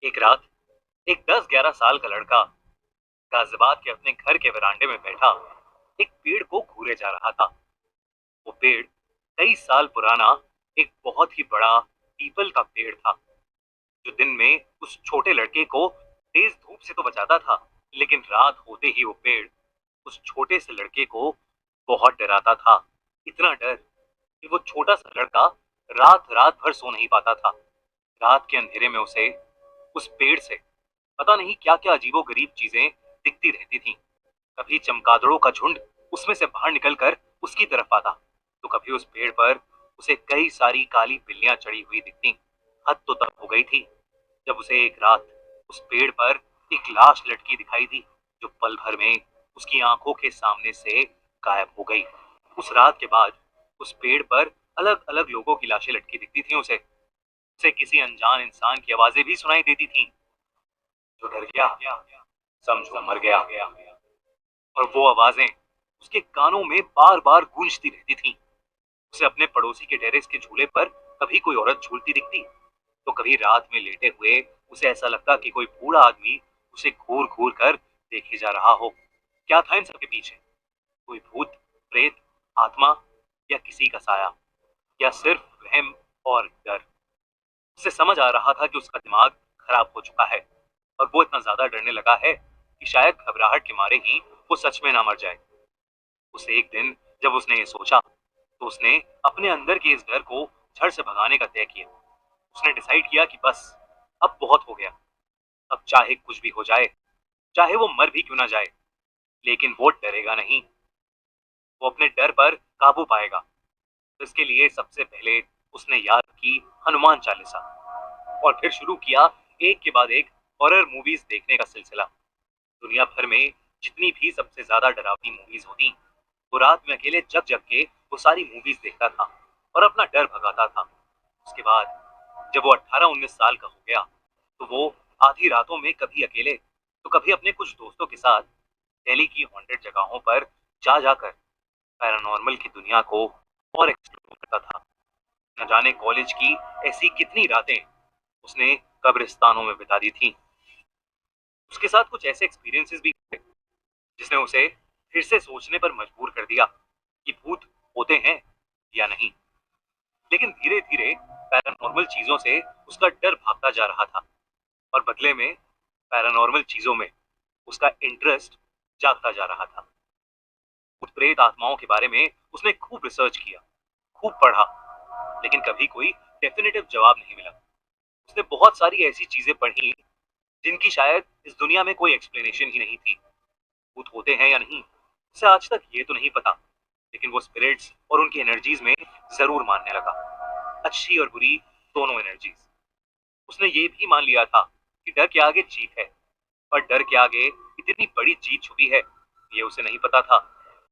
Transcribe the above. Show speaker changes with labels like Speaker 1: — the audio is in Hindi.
Speaker 1: एक रात एक 10-11 साल का लड़का गाजियाबाद के अपने घर के वरांडे में बैठा एक पेड़ को घूरे जा रहा था। वो पेड़ कई साल पुराना एक बहुत ही बड़ा पीपल का पेड़ था, जो दिन में उस छोटे लड़के को तेज धूप से तो बचाता था, लेकिन रात होते ही वो पेड़ उस छोटे से लड़के को बहुत डराता था। इतना डर कि वो छोटा सा लड़का रात रात भर सो नहीं पाता था। रात के अंधेरे में उसे उस पेड़ से पता नहीं क्या क्या अजीबो गरीब चीजें दिखती रहती थीं। कभी चमगादड़ों का झुंड उसमें से बाहर निकलकर उसकी तरफ आता, तो कभी उस पेड़ पर उसे कई सारी काली बिल्लियां चढ़ी हुई दिखती। हद तो तब हो गई थी जब उसे एक रात उस पेड़ पर एक लाश लटकी दिखाई दी, जो पल भर में उसकी आंखों के सामने से गायब हो गई। उस रात के बाद उस पेड़ पर अलग अलग लोगों की लाशें लटकी दिखती थी। उसे किसी अनजान इंसान की आवाजें भी सुनाई देती थीं, जो डर गया, समझो मर गया। और वो आवाजें उसके कानों में बार बार गूंजती रहती थीं। उसे अपने पड़ोसी के टेरेस के झूले पर कभी कोई औरत झूलती दिखती, तो कभी रात में लेटे हुए उसे ऐसा लगता कि कोई बूढ़ा आदमी उसे घूर घूर कर देखे जा रहा हो। क्या था इन सबके पीछे? कोई भूत, प्रेत, आत्मा, या किसी का साया, या सिर्फ वहम और डर? उसे समझ आ रहा था कि उसका दिमाग खराब हो चुका है, और वो इतना ज्यादा डरने लगा है कि शायद घबराहट के मारे ही वो सच में ना मर जाए। उसे एक दिन जब उसने ये सोचा, तो उसने अपने अंदर के इस डर को जड़ से भगाने का तय किया। उसने डिसाइड किया कि बस अब बहुत हो गया। अब चाहे कुछ भी हो जाए, चाहे वो मर भी क्यों ना जाए, लेकिन वो डरेगा नहीं। वो अपने डर पर काबू पाएगा। तो इसके लिए सबसे पहले उसने याद की हनुमान चालीसा, और फिर शुरू किया एक के बाद एक हॉरर मूवीज देखने का सिलसिला। दुनिया भर में जितनी भी सबसे ज्यादा डरावनी मूवीज होती, वो रात में अकेले जग जग के वो सारी मूवीज देखता था और अपना डर भगाता था। उसके बाद जब वो 18-19 साल का हो गया, तो वो आधी रातों में कभी अकेले तो कभी अपने कुछ दोस्तों के साथ दिल्ली की हॉन्टेड जगहों पर जा जाकर पैरानॉर्मल की दुनिया को और एक्सप्लोर करता था। न जाने कॉलेज की ऐसी कितनी रातें उसने कब्रिस्तानों में बिता दी थी। उसके साथ कुछ ऐसे एक्सपीरियंसेस भी हुए जिसने उसे फिर से सोचने पर मजबूर कर दिया कि भूत होते हैं या नहीं। लेकिन धीरे धीरे पैरानॉर्मल चीजों से उसका डर भागता जा रहा था, और बदले में पैरानॉर्मल चीजों में उसका इंटरेस्ट जागता जा रहा था। भूत प्रेत आत्माओं के बारे में उसने खूब रिसर्च किया, खूब पढ़ा, लेकिन कभी कोई डेफिनेटिव जवाब नहीं मिला। उसने बहुत सारी ऐसी चीजें पढ़ी जिनकी शायद इस दुनिया में कोई एक्सप्लेनेशन ही नहीं थी। भूत होते हैं या नहीं, उसे आज तक ये तो नहीं पता, लेकिन वो स्पिरिट्स और उनकी एनर्जीज में जरूर मानने लगा, अच्छी और बुरी दोनों एनर्जीज। उसने ये भी मान लिया था कि डर के आगे जीत है, और डर के आगे इतनी बड़ी जीत छुपी है, ये उसे नहीं पता था